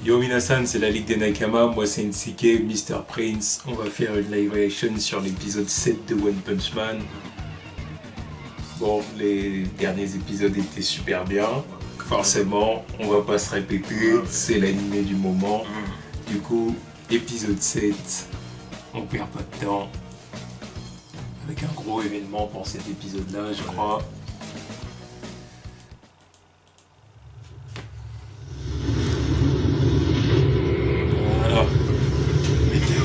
Yo Minasan, c'est la Ligue des Nakama, moi c'est Nsuke, Mr. Prince. On va faire une live reaction sur l'épisode 7 de One Punch Man. Bon, les derniers épisodes étaient super bien. Forcément, on va pas se répéter, c'est l'animé du moment. Du coup, épisode 7, on perd pas de temps. Avec un gros événement pour cet épisode-là, je crois. Voilà. Météo.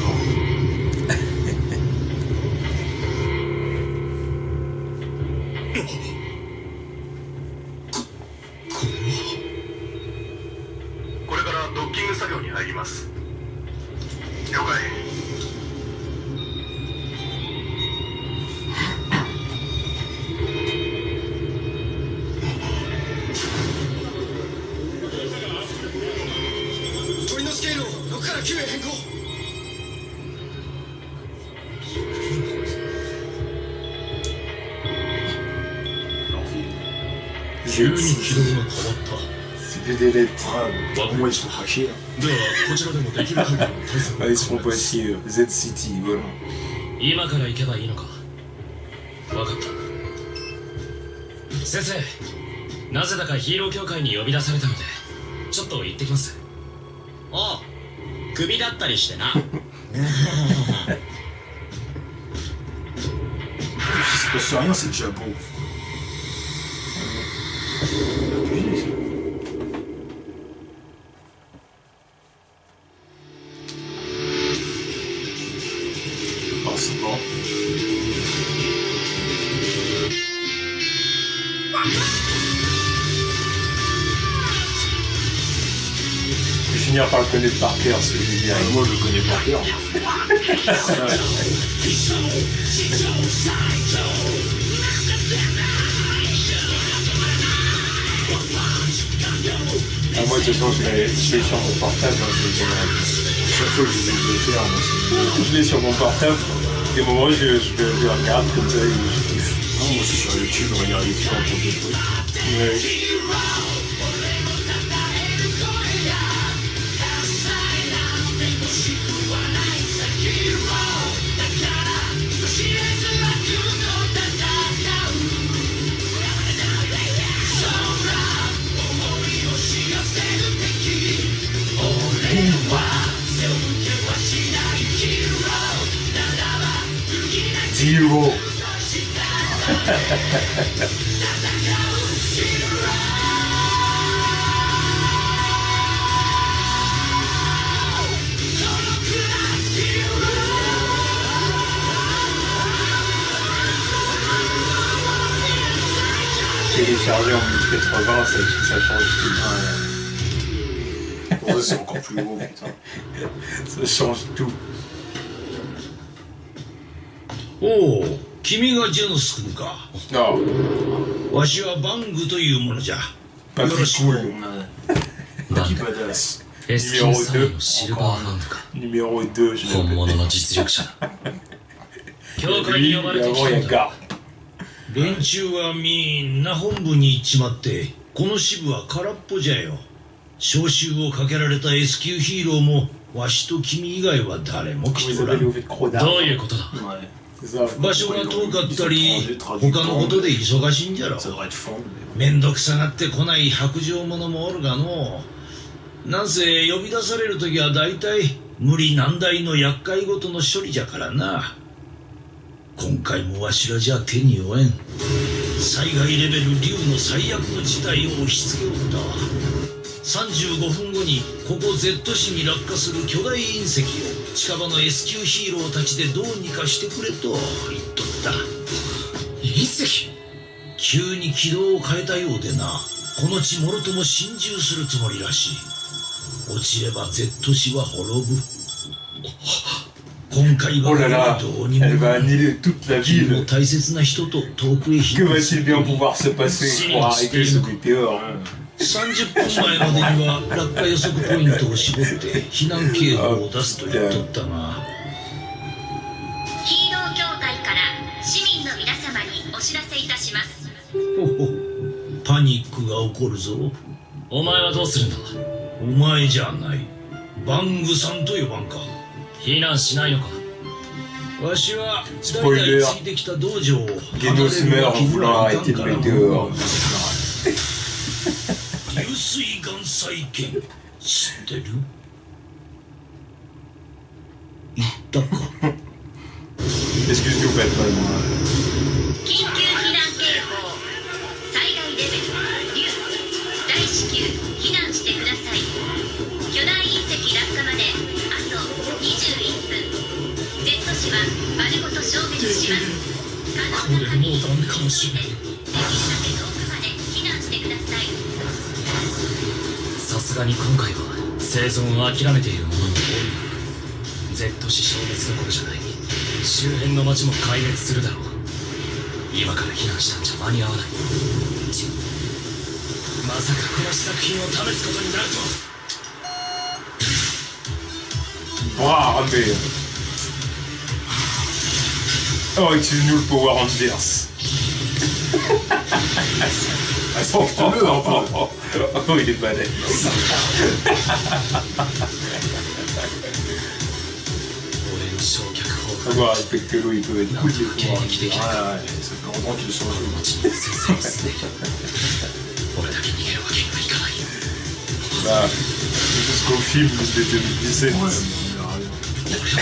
これからドッキング作業に入ります。了解。鳥のスケールを6から9へ変更。急に軌道が変わった。 C'est des lettres. Au moins ils sont hachés. De là, こちらでもできる限りの対策 Ah, ils seront pas chiés, Z City, voilà. 今から行けばいいのか。分かった。先生、なぜだかヒーロー協会に呼び出されたので、ちょっと行ってきます。おう、クビだったりしてな。Il se passe rien, c'est déjà bon. Forcément. Je vais finir par le connaître par cœur, ce que je vais dire. Moi je le connais par cœur. Ah, moi de toute façon je l'ai sur mon portable, hein, Chaque fois que je vais le faire, moi c'est... je l'ai sur mon portable, des moments je le regarde comme ça et je kiffe. Non, moi c'est sur YouTube, je regarde YouTube en tant que truc. Ouais. Zero. Téléchargé en 1080, ça change tout. Pour ça c'est encore plus gros, putain. Ça change tout. おお、君がジェノス君か。 Non, わしはバングというものじゃ。 pas よろ plus しく。 cool. Qui badass. S 級サインのシルバーハンドか。 Numéro 2, je 本 l'appelle. 物の実力者だ。協会 Lui, に呼ばれて avant き il y た a んだ。 Gar. 連中はみんな本部に行っちまって、この支部は空っぽじゃよ。招集をかけられた S 級ヒーローも、わしと君以外は誰も Comment 来 ils とら appellent ん。 au fait de Crodard? どういうことだ。 Ouais. C'est ça. 場所が遠かったり、他のことで忙しいんじゃろ。 Ça devrait être fond. めんどくさがってこない白状者もおるがのう。なんせ呼び出されるときは大体無理難題の厄介ごとの処理じゃからな。今回もわしらじゃ手に負えん。災害レベル竜の最悪の事態を押し付けおったわ。35分後にここ Z 市に落下する巨大隕石を近場の S 級ヒーローたちでどうにかしてくれと言っとった。隕石。急に軌道を変えたようでな、この地もろとも心中するつもりらしい。落ちれば Z 市は滅ぶ。今回 Oh là は là, どうにも elle va annihiler toute la 君も ville. 大切な人と遠くへ Que 避難 va-t-il bien pouvoir se passer pour arrêter ce météore? 30分前までには落下予測ポイントを絞って避難警報を出すと言っとったが、ヒーロー協会から市民の皆様にお知らせいたします。ほほパニックが起こるぞ。お前はどうするんだ。お前じゃない。バングさんと呼ばんか。避難しないのか。わしは代 Spoiler. 々ついてきた道場を Genos meurt en voulant arrêter de mettre dehors. 流水岩細剣知ってる？言ったか。 Excuse-nous, Batman. 緊急避難警報。災害レベル竜大至急避難してください。巨大隕石落下まであと21分。Z 市は丸ごと消滅します。可能な限りこれもうダメかもしれない。できるだけ遠くまで避難してください。さすがに今回は生存を諦めている者も多い。Z 市消滅どころじゃない。周辺の町も壊滅するだろう。今から避難したんじゃ間に合わない。まさかこの試作品を試すことになるとは。 Bras armés. Oh, utilise-nous le Power Rangers. Respecte-le un peu. Oh, il est balèze. On va respecter l'eau, il peut être cool des fois. Ouais, ça fait longtemps qu'il est sur le jeu. Bah, jusqu'au film de 2017. Ouais, mais il a raison.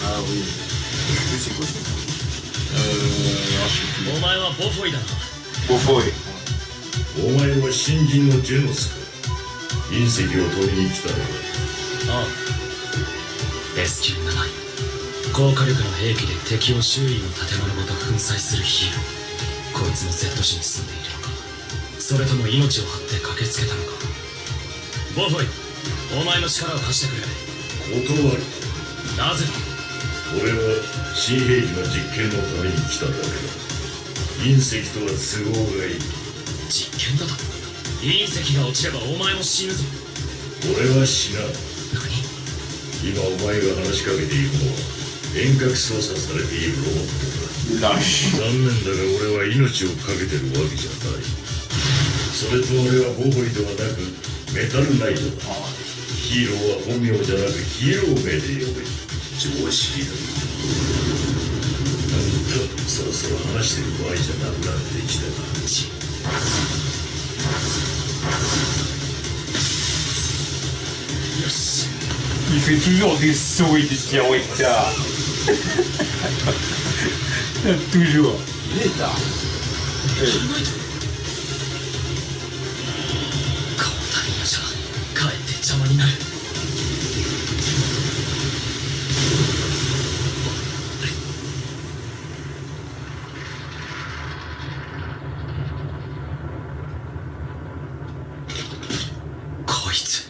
Ah oui. Mais c'est quoi ça? Alors, je sais plus. お前はボフォイだな。 Beaufoy. お前は新人のジェノスか。隕石を取りに来たのか。ああ S 級7位。高火力の兵器で敵を周囲の建物ごと粉砕するヒーロー。こいつも Z 市に住んでいるのか、それとも命を張って駆けつけたのか。ボフォイ、お前の力を貸してくれ。断る。なぜだ。俺は新兵器の実験のために来ただけだ。隕石とは都合がいい。実験だと。隕石が落ちればお前も死ぬぞ。俺は死なん。何。今お前が話しかけているのは遠隔操作されているロボットだ。 Lâche. 残念だが俺は命を懸けてるわけじゃない。それと俺はボホイではなくメタルナイトだ。ヒーローは本名じゃなくヒーロー名で呼べ。常識だ。なんかそろそろ話してる場合じゃなくなってきたな。よし。 Il fait toujours des sauts et des pirouettes. Toujours. Il est tard. このタイミングじゃかえって邪魔になる。こいつ、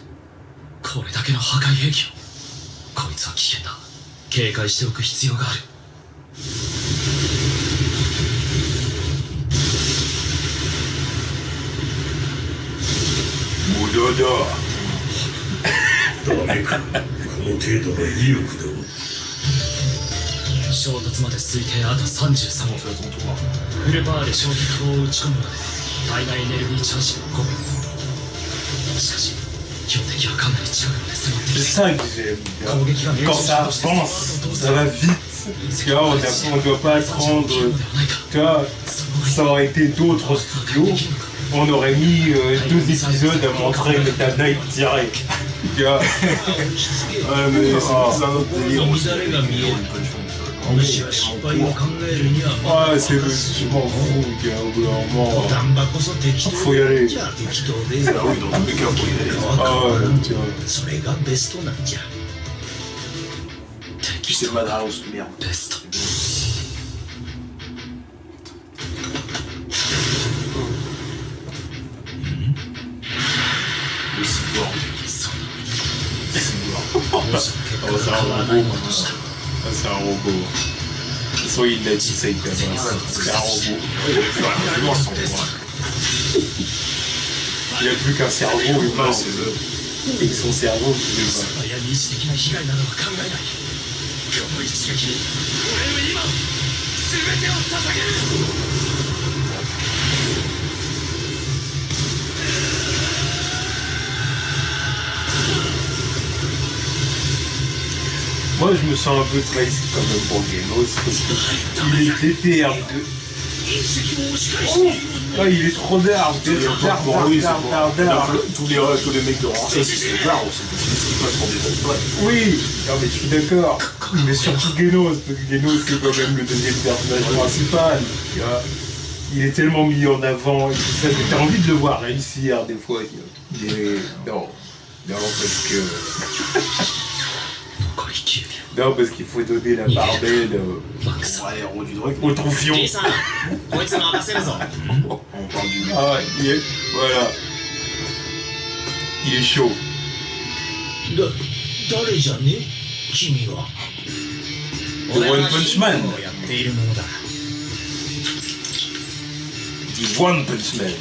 これだけの破壊兵器を。こいつは危険だ。警戒しておく必要がある。無駄だ。ダメか。この程度の威力でも。衝突まで推定あと33分。フルパワーで衝撃砲を撃ち込むまで体内エネルギーチャージが5分。しかし標的はかなり近くまで迫ってき C'est ている。 ça que j'aime bien. 攻撃が命 Quand 中 ça として avance, ça va vite. Tu vois, on doit pas attendre. Tu vois, ça aurait été d'autres studios. On aurait mis 2 épisodes à montrer Meta Knight direct. Tu vois. Ouais, mais C'est un autre こ délire の aussi. 乱れが見える。お主は失敗を考えるには Ouais, c'est je m'en fous. Tu vois, au bout d'un moment. 丹波こそ適当 Faut y aller. じゃあ適当で Ah oui, dans tous les cas, faut y aller. わか Ah る ouais, tu vois. それがベストなんじゃ。 Puis c'est Madhouse, merde. ベスト。 Le cyborg. そう Cyborg. だ。もし結果 Oh, が c'est 変 un わらない robot のとしたら Ah, c'est un robot. De toute façon, il l'a dit, ça, il commence. C'est un robot. Vraiment, sans droit. Il a plus qu'un cerveau humain. Ouais, c'est eux. Et son cerveau, je sais pas. いや二次的な被害などは考えない。一撃に俺の今全てを捧げる。Moi, je me sens un peu triste quand même pour Genos parce qu'il est déter de... Oh ah, il est trop d'art, Tous les mecs de Ranchet, c'est d'art, c'est pas pour des bonnes. Oui, non mais je suis d'accord. Mais surtout Genos, parce que Genos c'est quand même le deuxième personnage principal. Tu vois. Il est tellement mis en avant et tout ça, que t'as envie de le voir réussir des fois. Non, parce que... Non, parce qu'il faut donner la part belle au tronfion. On parle du mec. Ah, voilà. Il est chaud. 誰じゃね君は。 The One Punch Man. やっているものだ。 The One Punch Man.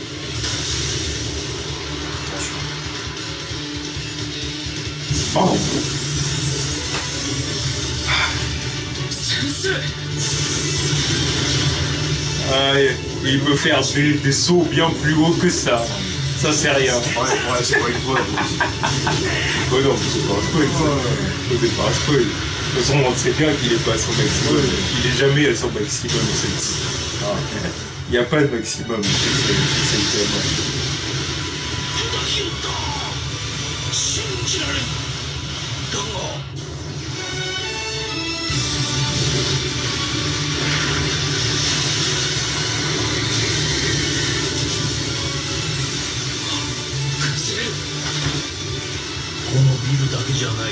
Oh. Ah, il veut faire des sauts bien plus hauts que ça. Ça c'est rien. Ouais, c'est pas une bonne. Oh non, c'est pas un spoil. C'est pas un spoil. De toute façon, on sait bien qu'il est pas à son maximum. Il est jamais à son maximum. Il n'y a pas de maximum. C'est tellement. このビルだけじゃない。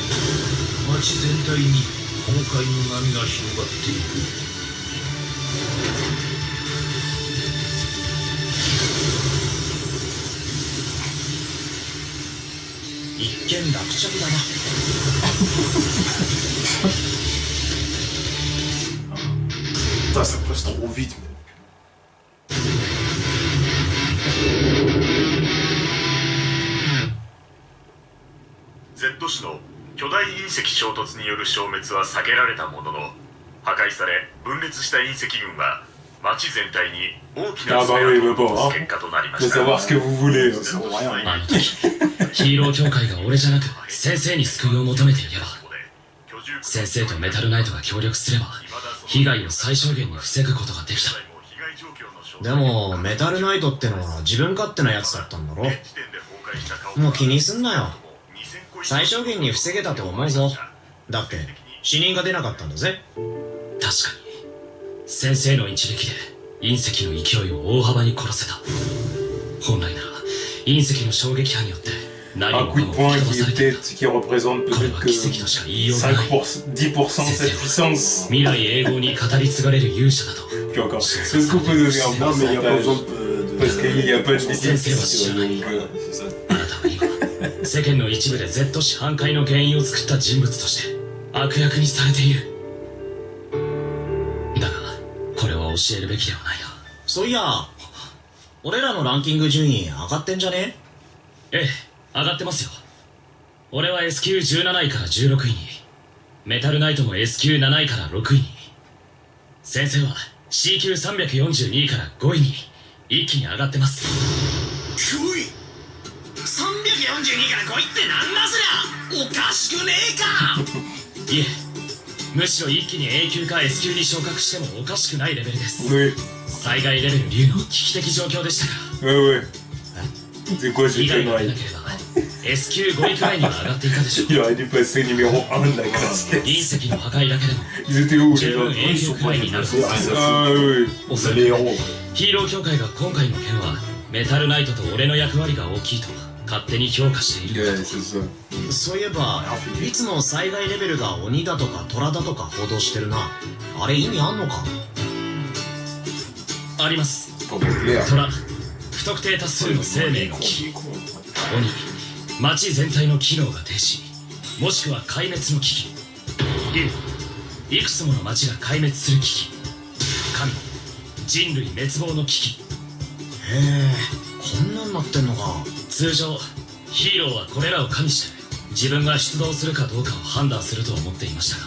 街全体に崩壊の波が広がっていく。一件落着だな。Putain, ça passe trop vite. Z 市の巨大隕石衝突による消滅は避けられたものの、破壊され分裂した隕石群は町全体に大きな爪痕を残す結果となりました。De savoir ce que vous voulez. あの時ヒーロー協会が俺じゃなく先生に救いを求めていれば、先生とメタルナイトが協力すれば被害を最小限に防ぐことができた。でもメタルナイトってのは自分勝手なやつだったんだろ。もう気にすんなよ。最小限に防げたと思うぞ。だって死人が出なかったんだぜ。確かに先生の一撃で隕石の勢いを大幅に殺せた。本来なら隕石の衝撃波によって何もかも吹き飛ばされている。qui représente peut-être que 5%, 10% de sa puissance. 未来永劫に語り継がれる勇者だと。 Puis encore, est-ce qu'on peut donner un Non, mais il n'y a pas pourcentage besoin de. Parce qu'il n'y a pas de limite. 先生は知らない。C'est ça. あなたは今世間の一部で Z 市反壊の原因を作った人物として悪役にされている。だがこれは教えるべきではないな。そういや俺らのランキング順位上がってんじゃね？ええ、上がってますよ。俺は S 級17位から16位に、メタルナイトも S 級7位から6位に、先生は C 級342位から5位に一気に上がってます。9位 !342 から5位ってなんだそりゃ。おかしくねえか。いえ、むしろ一気に A 級か S 級に昇格してもおかしくないレベルです。 Oui. 災害レベル竜の危機的状況でしたから。 Ouais, ouais. C'est quoi ces 被害が出な conneries? ければ S 級5位くらいには上がっていたでしょう。 Il aurait dû passer numéro 1 de la classe. 隕石の破壊だけでも Ils étaient où 十 les 分 autres? A 級くらいになるはずです。 Ah oui. おそらくヒーロー協会が今回の件はメタルナイトと俺の役割が大きいと勝手に評価している。 Ouais, c'est ça. そういえばいつも災害レベルが鬼だとか虎だとか報道してるな。あれ意味あんのか？あります。 Pour être clair. 虎、不特定多数の生命の危機、鬼、町全体の機能が停止、もしくは壊滅の危機、竜、いくつもの町が壊滅する危機、神、人類滅亡の危機。へえ、こんなんなってんのか。通常ヒーローはこれらを加味して自分が出動するかどうかを判断すると思っていましたが、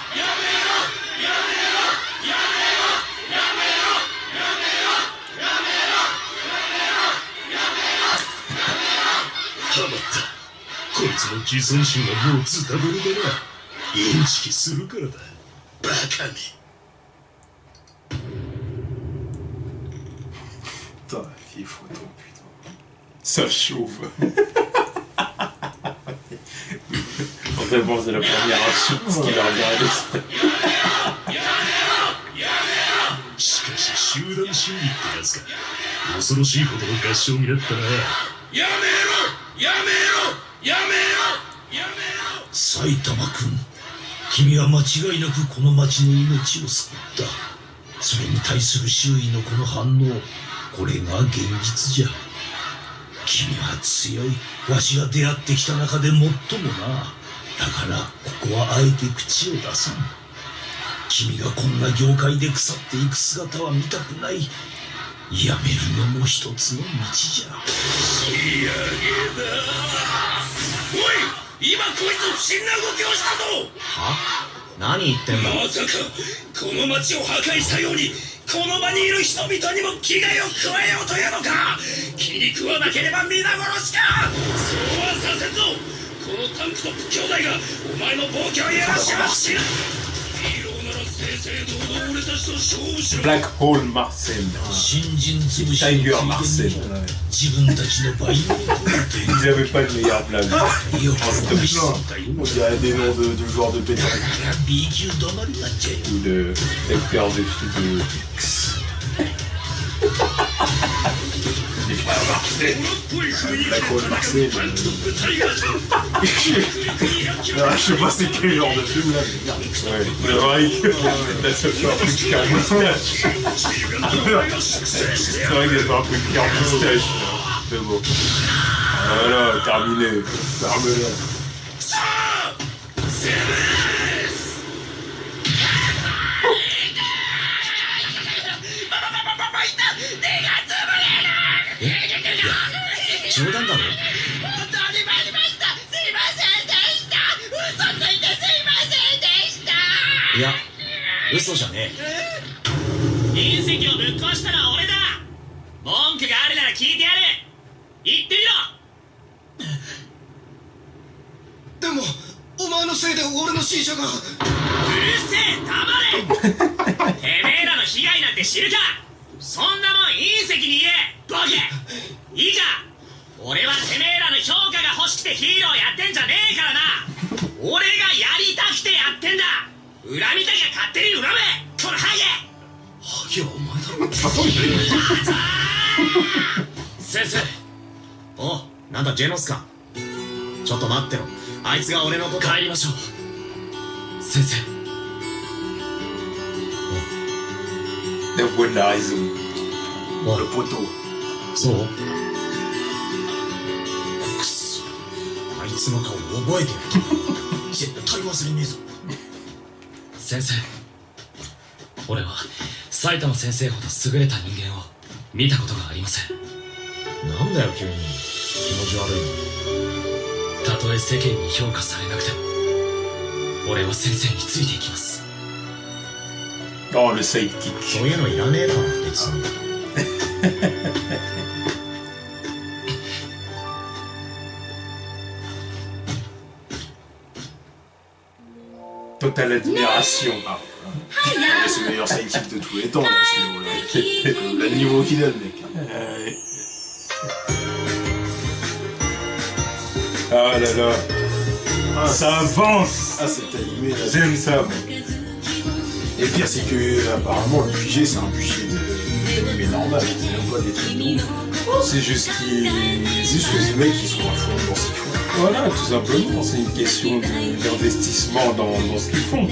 ハマった。こいつの自尊心はもうズタボロだな。インチキするからだ。バカめ。Putain, quelle photo, putain. Ça chauffe. Vraiment, c'est la première insulte qu'il a regardé. しかし集団心理ってやつか。恐ろしいほどの合唱になったな。やめろやめろやめろやめろ。埼玉君、君は間違いなくこの町の命を救った。それに対する周囲のこの反応、これが現実じゃ。君は強い。わしが出会ってきた中で最もな。だからここはあえて口を出さん。君がこんな業界で腐っていく姿は見たくない。やめるのも一つの道じゃ。仕上げだ。おい、今こいつ不審な動きをしたぞ。は？何言ってんだ。まさかこの町を破壊したようにこの場にいる人々にも危害を加えようというのか。気に食わなければ皆殺しか。そうはさせんぞ。このタンクトップ兄弟がお前の暴挙をやらしはしない。ヒーローなら正々堂々俺たちと勝負しろ。 Black Hole Marcel. 新人潰し Tiger の Marcel. 自分たちの倍のことだって Ils avaient pas de meilleure blague. よく試したよ。 On dirait des noms de joueurs de pétanque. B 級止まりになっちゃうよ。 Ou de l'acteur de X. Les frères Marcel. Black Hole Marcel. Alors, je sais pas c'est quel genre de film là, mais merde. Ouais, c'est vrai que là ça fait un peu cuir moustache. C'est vrai qu'il y a un peu cuir moustache. C'est bon. Voilà, terminé. Ferme-le. Eh? 冗談だろ。いや、嘘じゃねえ。隕石をぶっ壊したのは俺だ。文句があるなら聞いてやる。言ってみろ。でもお前のせいで俺の新車が。うるせえ、黙れ。てめえらの被害なんて知るか。そんなもん隕石に言え、ボケ。いいか、俺はてめえらの評価が欲しくてヒーローやってんじゃねえからな。俺がやりたくてやってんだ。恨みたきゃ勝手に恨め、このハゲ。ハゲはお前だろ。先生。お、なんだジェノスか。ちょっと待ってろ。あいつが俺のこと。帰りましょう先生。 La voix de la raison. Le poteau. そう。くそ。あいつの顔覚えてる。絶対忘れねえぞ。先生、俺は埼玉先生ほど優れた人間を見たことがありません。なんだよ急に。気持ち悪いたとえ世間に評価されなくても俺は先生についていきます。 Oh, le sidekick. そういうのいらねえから別に。Totale admiration. C'est le meilleur sidekick de tous les temps là, c'est le niveau qu'il a le mec. Ah là là. Ah, Ça avance. Ah c'est animé là. J'aime ça. Et le pire c'est que apparemment le budget c'est un budget d'animé normal, c'est même pas des trucs de ouf. C'est juste qu'ils... C'est juste que les mecs ils sont à fond dans ce qu'ils font. Voilà, tout simplement. C'est une question d'investissement dans ce qu'ils font.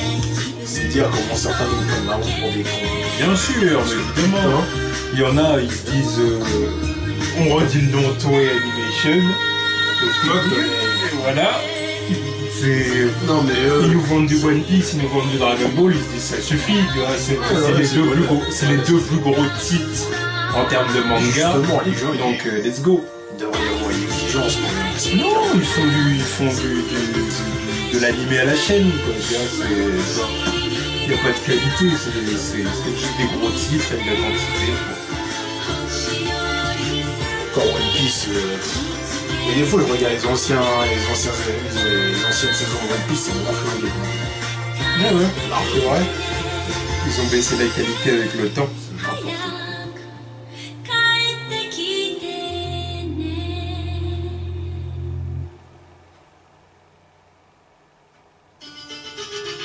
C'est dire comment certains nous prennent vraiment pour des cons. Bien sûr, mais évidemment. Il y en a, ils se disent... on redit le nom Toei Animation. Voilà. C'est... Non mais Ils nous vendent du One Piece, ils nous vendent du Dragon Ball, ils se disent ça suffit, tu vois, c'est les deux plus gros titres en termes de manga, justement les gens donc let's go. ils devraient y avoir une exigence pour les Non, ils font de l'animé à la chaîne, quoi, tu vois, il n'y a pas de qualité, c'est juste des gros titres avec de la quantité. Quand One Piece et des fois je regarde les anciennes saisons de One Piece, c'est vraiment flingué. Ouais, c'est vrai. Ils ont baissé la qualité avec le temps.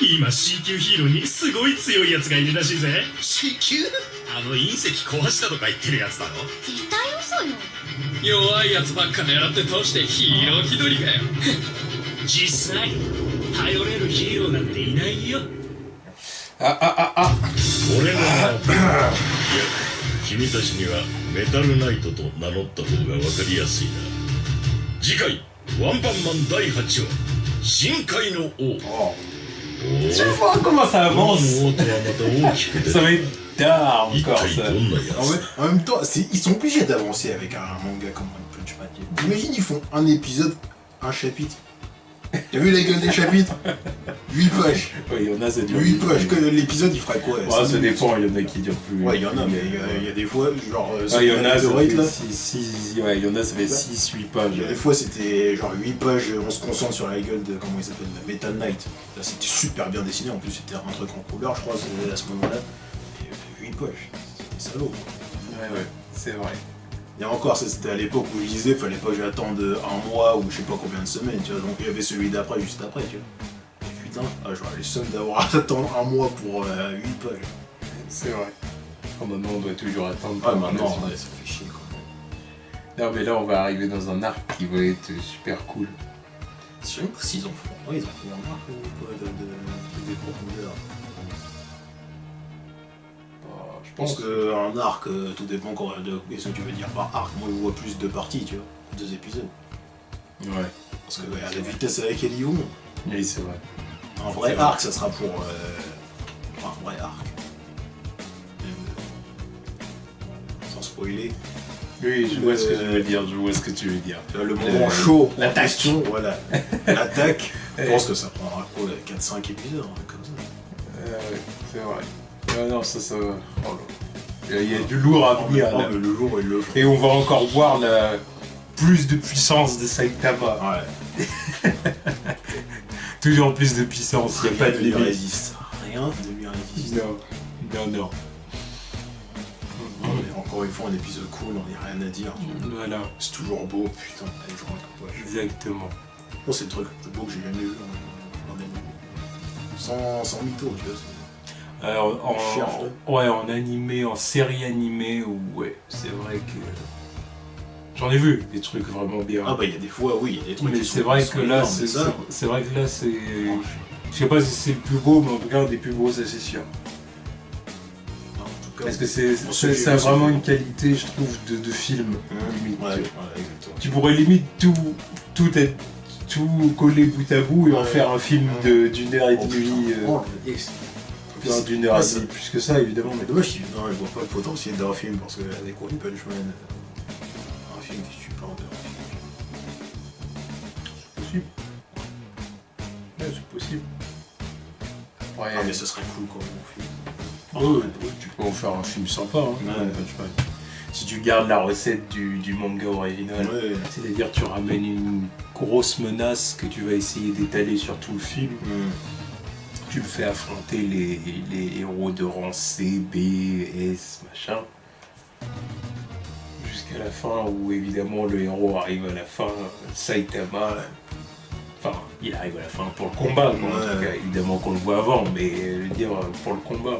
今 C 級ヒーローにすごい強いやつがいるらしいぜ。 C 級？あの隕石壊したとか言ってるやつだろ。絶対嘘よ。弱いやつばっか狙って倒してヒーロー気取りかよ。実際頼れるヒーローなんていないよ。俺の名はいや君たちにはメタルナイトと名乗った方が分かりやすいな。次回ワンパンマン第8話深海の王。 Tu vois comment ça avance? 王とはまた大きく出 Ça va être tard 一 encore 体 ça. どんなや En, つ vrai, en même temps, ils sont obligés d'avancer avec un manga comme One Punch Man. Imagine, ils font un épisode, un chapitre. T'as vu la gueule des chapitres 8 pages. Ouais, il y en a, ça dure. 8 pages. Que l'épisode, il ferait quoi? Ouais, ça dépend, il y en a qui durent plus. Ouais, il y en a, mais il y a des fois, genre. Ouais, il y en a, ça Rate, là. ouais, il y en a, ça fait 6-8 pages. Il y a des fois, c'était genre 8 pages, on se concentre sur la gueule de. Comment il s'appelle? Metal Knight. Là, c'était super bien dessiné, en plus, c'était un truc en couleur, je crois, à ce moment-là. Et 8 pages. C'était salaud. Ouais, c'est vrai. Et encore, ça c'était à l'époque où je disais, fallait pas que j'attende un mois ou je sais pas combien de semaines, tu vois. Donc il y avait celui d'après, juste après, tu vois. Et putain, j'aurais les sommes d'avoir à attendre un mois pour 8 pages. C'est vrai. Oh, maintenant, on doit toujours attendre. Ah, maintenant, ouais, ça fait chier, quoi. Non, mais là, on va arriver dans un arc qui va être super cool. Je sais même pas s'ils en font. Ouais, ils en font un arc ou quoi, des profondeurs. Je pense qu'un arc, tout dépend de ce que tu veux dire par arc. Moi, je vois plus de parties, tu vois. 2 épisodes. Ouais. Parce que à la vitesse à laquelle ils vont. Oui, c'est vrai. Un vrai arc, ça sera pour. Un vrai arc. Sans spoiler. Oui, je vois ce que tu veux dire, Le moment chaud, la question, voilà. L'attaque, je pense que ça prendra quoi, 4-5 épisodes, comme ça. Ouais, c'est vrai. Non, ça va. Oh là. Il y a du lourd à venir là. Le lourd, il le faut. Et on va encore voir plus de puissance de Saitama. Ouais. Toujours plus de puissance, il n'y a pas de lui limite. résiste. Rien ne lui résiste. Non. Mais encore une fois, un épisode cool, on n'y a rien à dire. Voilà. C'est toujours beau, putain. Allez, je rentre pas. Exactement. Bon, c'est le truc le plus beau que j'ai jamais vu en anime. Sans mytho, tu vois. Alors, en animé, en série animée, ouais, c'est vrai que j'en ai vu des trucs vraiment bien. Ah bah il y a des fois, oui, il y a des trucs. Mais c'est vrai que là, c'est vrai que là, c'est, je sais pas si c'est le plus beau, mais en tout cas un des plus beaux, ça c'est sûr. Parce que ça a vraiment une qualité, je trouve, de film. Limite. Ouais, exactement. Tu pourrais limite tout coller bout à bout et en faire un film d'une heure et demie. D'une heure et demie, plus que ça évidemment. Mais dommage, je vois pas le potentiel d'un film parce qu'avec One Punch Man, un film qui tue pas en deux C'est possible. Ouais, c'est possible. Ouais, mais ce serait cool comme film. Ouais, tu peux en faire un film sympa, hein. Ouais. One Punch Man. Si tu gardes la recette du manga original, c'est-à-dire tu ramènes une grosse menace que tu vas essayer d'étaler sur tout le film. Tu le fais affronter les héros de rang C, B, S, machin. Jusqu'à la fin où évidemment le héros arrive à la fin, Saitama. Enfin, il arrive à la fin pour le combat, quoi, en tout cas. Évidemment qu'on le voit avant, mais je veux dire pour le combat.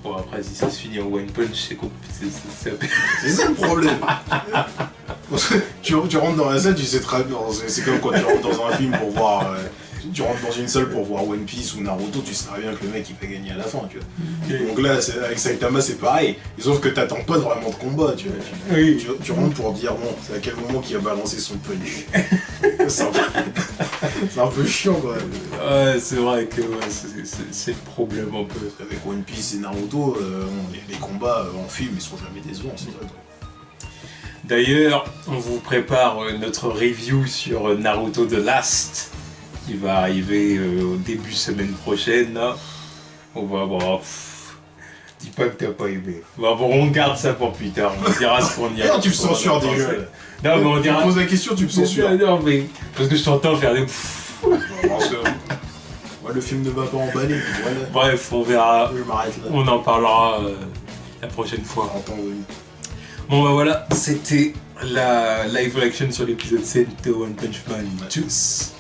Bon après si ça se finit en One Punch, c'est ça le problème. tu rentres dans la salle, tu sais très bien, c'est comme quand tu rentres dans un film pour voir... tu rentres dans une salle pour voir One Piece ou Naruto, tu sais très bien que le mec il va gagner à la fin, tu vois. Donc là, avec Saitama c'est pareil, sauf que t'attends pas vraiment de combat, tu vois. Tu rentres pour dire, bon, c'est à quel moment qu'il a balancé son punch. C'est un peu chiant quand même. Ouais, c'est vrai que c'est le problème un peu. Avec One Piece et Naruto, les combats en film ils sont jamais décevants, c'est ça. D'ailleurs, on vous prépare notre review sur Naruto The Last qui va arriver au début semaine prochaine. Là. On va voir. Dis pas que t'as pas aimé. Bon, on garde ça pour plus tard. On dira ce qu'on y a. Non, tu me censures déjà. Non, mais on dira. Tu me poses la question, tu me censures. Non, mais parce que je t'entends faire des. Parce que moi, le film ne va pas emballer. Voilà. Bref, on verra. Je m'arrête là. On en parlera la prochaine fois. Bon, bah voilà, c'était la live reaction sur l'épisode 7 de One Punch Man. Tchuss.